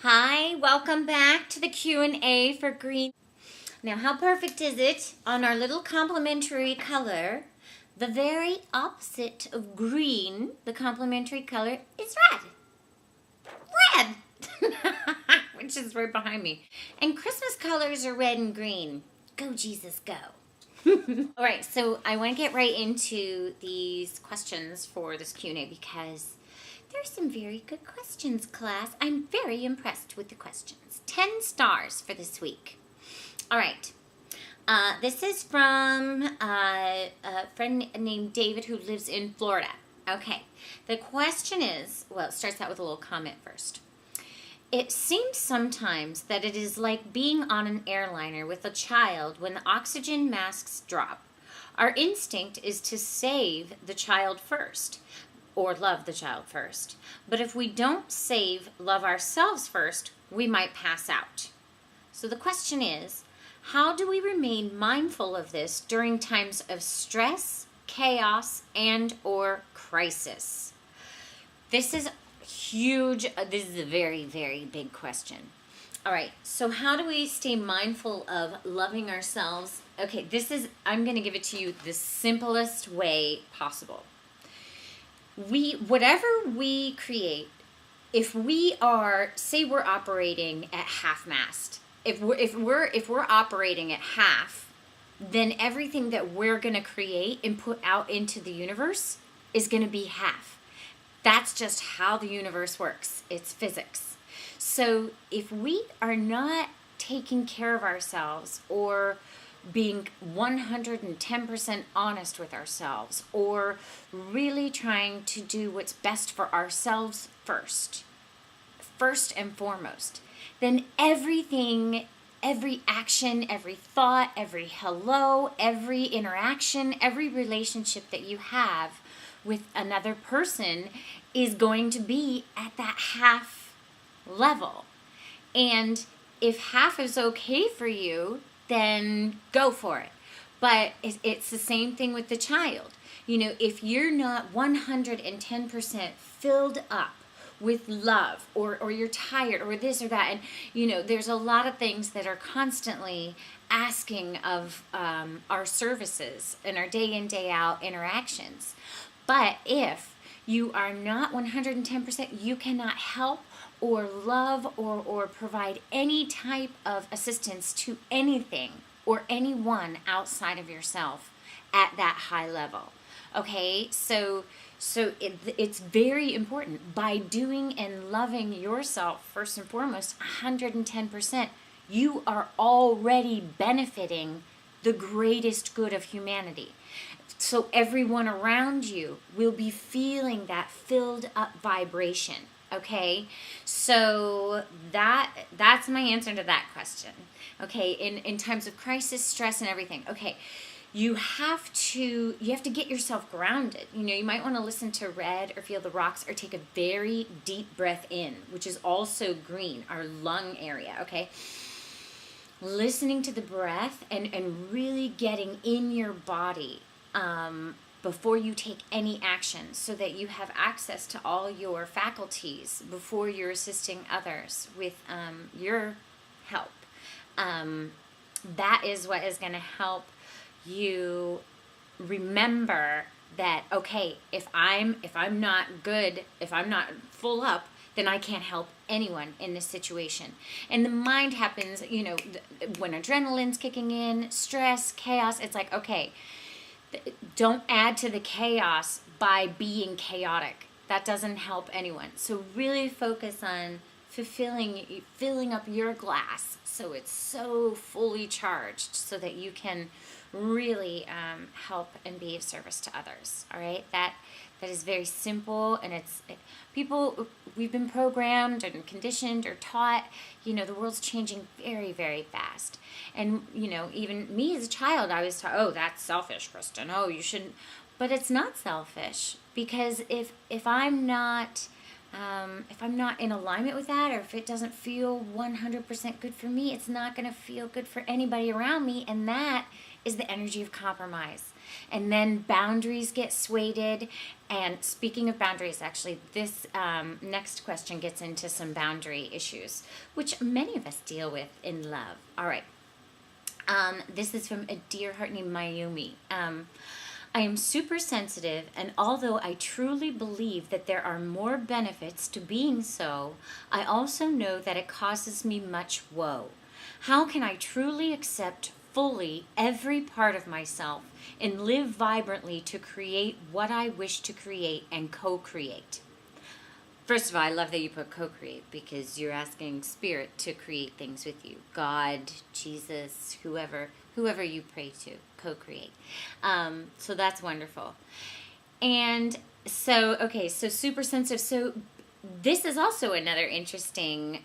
Hi, welcome back to the Q&A for green. Now, how perfect is it on our little complementary color? The very opposite of green, the complementary color is red. Red! Which is right behind me. And Christmas colors are red and green. Go, Jesus, go. All right, so I want to get right into these questions for this Q&A because there's some very good questions, class. I'm very impressed with the questions. 10 stars for this week. All right. This is from a friend named David who lives in Florida. Okay. The question is, well, it starts out with a little comment first. It seems sometimes that it is like being on an airliner with a child when the oxygen masks drop. Our instinct is to save the child first, or love the child first. But if we don't love ourselves first, we might pass out. So the question is, how do we remain mindful of this during times of stress, chaos, and or crisis? This is huge. This is a very, very big question. All right, so how do we stay mindful of loving ourselves? Okay, I'm going to give it to you the simplest way possible. Whatever we create, if we are, say we're operating at half mast, if we're operating at half, then everything that we're going to create and put out into the universe is going to be half. That's just how the universe works. It's physics. So if we are not taking care of ourselves or being 110% honest with ourselves or really trying to do what's best for ourselves first and foremost, then everything, every action, every thought, every hello, every interaction, every relationship that you have with another person is going to be at that half level. And if half is okay for you, then go for it. But it's the same thing with the child. You know, if you're not 110% filled up with love, or you're tired, or this or that, and you know, there's a lot of things that are constantly asking of our services and our day in, day out interactions. But if you are not 110%, you cannot help or love or provide any type of assistance to anything or anyone outside of yourself at that high level. Okay, so it's very important. By doing and loving yourself first and foremost 110%, you are already benefiting the greatest good of humanity. So everyone around you will be feeling that filled up vibration. Okay, so that's my answer to that question. Okay, in times of crisis, stress, and everything. Okay, you have to get yourself grounded. You know, you might want to listen to Red or Feel the Rocks or take a very deep breath in, which is also green, our lung area. Okay, listening to the breath and really getting in your body before you take any action, so that you have access to all your faculties before you're assisting others with your help. That is what is going to help you remember that, okay, if I'm not good, if I'm not full up, then I can't help anyone in this situation. And the mind happens, you know, when adrenaline's kicking in, stress, chaos, it's like, okay, don't add to the chaos by being chaotic. That doesn't help anyone. So really focus on filling up your glass so it's so fully charged so that you can really help and be of service to others. All right, that is very simple, and people, we've been programmed and conditioned or taught, you know, the world's changing very, very fast. And, you know, even me as a child, I was taught, oh, that's selfish, Kristen. Oh, you shouldn't. But it's not selfish, because if I'm not in alignment with that, or if it doesn't feel 100% good for me, it's not going to feel good for anybody around me, and that is the energy of compromise. And then boundaries get swayed. And speaking of boundaries, actually, this next question gets into some boundary issues, which many of us deal with in love. All right. This is from a dear heart named Mayumi. I am super sensitive, and although I truly believe that there are more benefits to being so, I also know that it causes me much woe. How can I truly accept fully every part of myself and live vibrantly to create what I wish to create and co-create? First of all, I love that you put co-create, because you're asking Spirit to create things with you. God, Jesus, whoever you pray to, co-create. So that's wonderful. And so, okay, so super sensitive. So this is also another interesting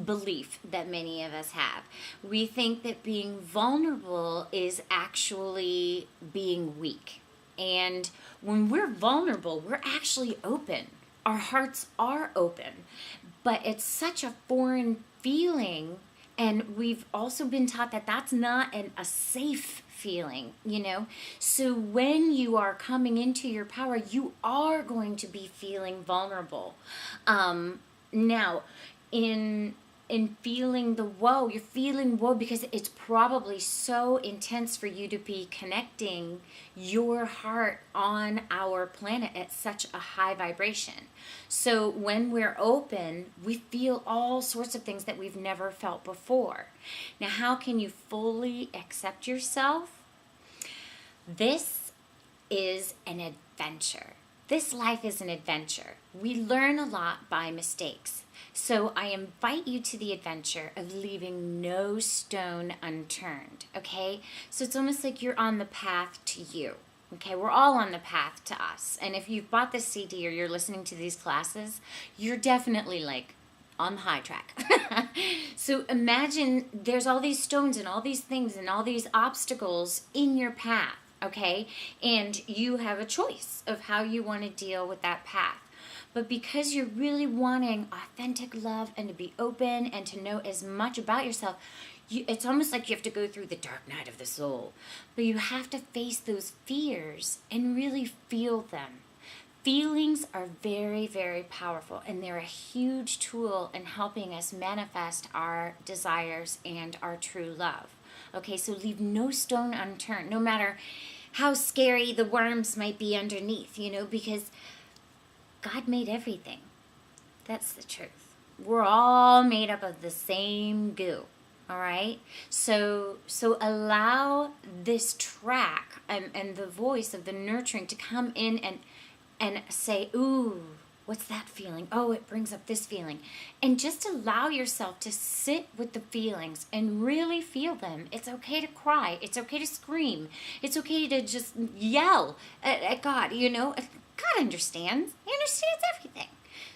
belief that many of us have. We think that being vulnerable is actually being weak. And when we're vulnerable, we're actually open. Our hearts are open. But it's such a foreign feeling, and we've also been taught that that's not a safe feeling, you know? So when you are coming into your power, you are going to be feeling vulnerable. Now, in feeling the woe, you're feeling woe because it's probably so intense for you to be connecting your heart on our planet at such a high vibration. So when we're open, we feel all sorts of things that we've never felt before. Now, how can you fully accept yourself? This is an adventure. This life is an adventure. We learn a lot by mistakes. So I invite you to the adventure of leaving no stone unturned, okay? So it's almost like you're on the path to you, okay? We're all on the path to us. And if you've bought this CD or you're listening to these classes, you're definitely like on the high track. So imagine there's all these stones and all these things and all these obstacles in your path, okay? And you have a choice of how you want to deal with that path. But because you're really wanting authentic love and to be open and to know as much about yourself, it's almost like you have to go through the dark night of the soul. But you have to face those fears and really feel them. Feelings are very, very powerful, and they're a huge tool in helping us manifest our desires and our true love. Okay, so leave no stone unturned, no matter how scary the worms might be underneath, you know, because God made everything. That's the truth. We're all made up of the same goo. All right? So allow this track and the voice of the nurturing to come in and say, ooh, what's that feeling? Oh, it brings up this feeling. And just allow yourself to sit with the feelings and really feel them. It's okay to cry. It's okay to scream. It's okay to just yell at God, you know? God understands. He understands everything.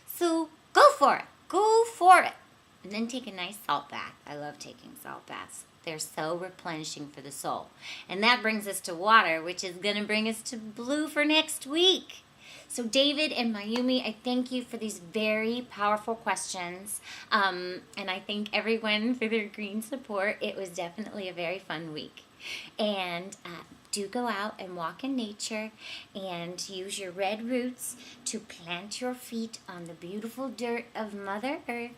So go for it. Go for it. And then take a nice salt bath. I love taking salt baths. They're so replenishing for the soul. And that brings us to water, which is going to bring us to blue for next week. So David and Mayumi, I thank you for these very powerful questions. And I thank everyone for their green support. It was definitely a very fun week. And do go out and walk in nature and use your red roots to plant your feet on the beautiful dirt of Mother Earth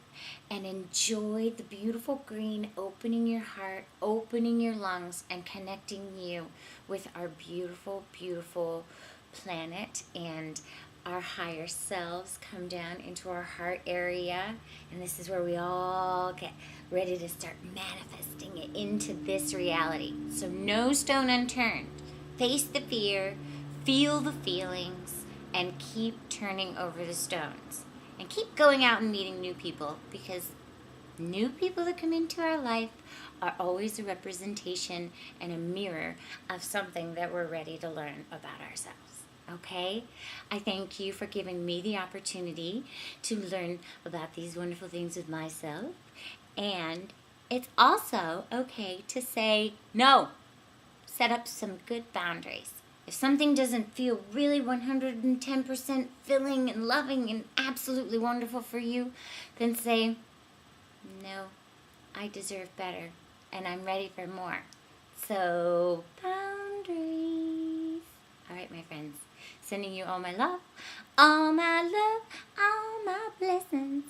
and enjoy the beautiful green, opening your heart, opening your lungs, and connecting you with our beautiful, beautiful planet. And our higher selves come down into our heart area, and this is where we all get ready to start manifesting it into this reality. So no stone unturned. Face the fear, feel the feelings, and keep turning over the stones. And keep going out and meeting new people, because new people that come into our life are always a representation and a mirror of something that we're ready to learn about ourselves. Okay? I thank you for giving me the opportunity to learn about these wonderful things with myself. And it's also okay to say no. Set up some good boundaries. If something doesn't feel really 110% filling and loving and absolutely wonderful for you, then say, no, I deserve better and I'm ready for more. So, boundaries. All right, my friends. Sending you all my love, all my blessings.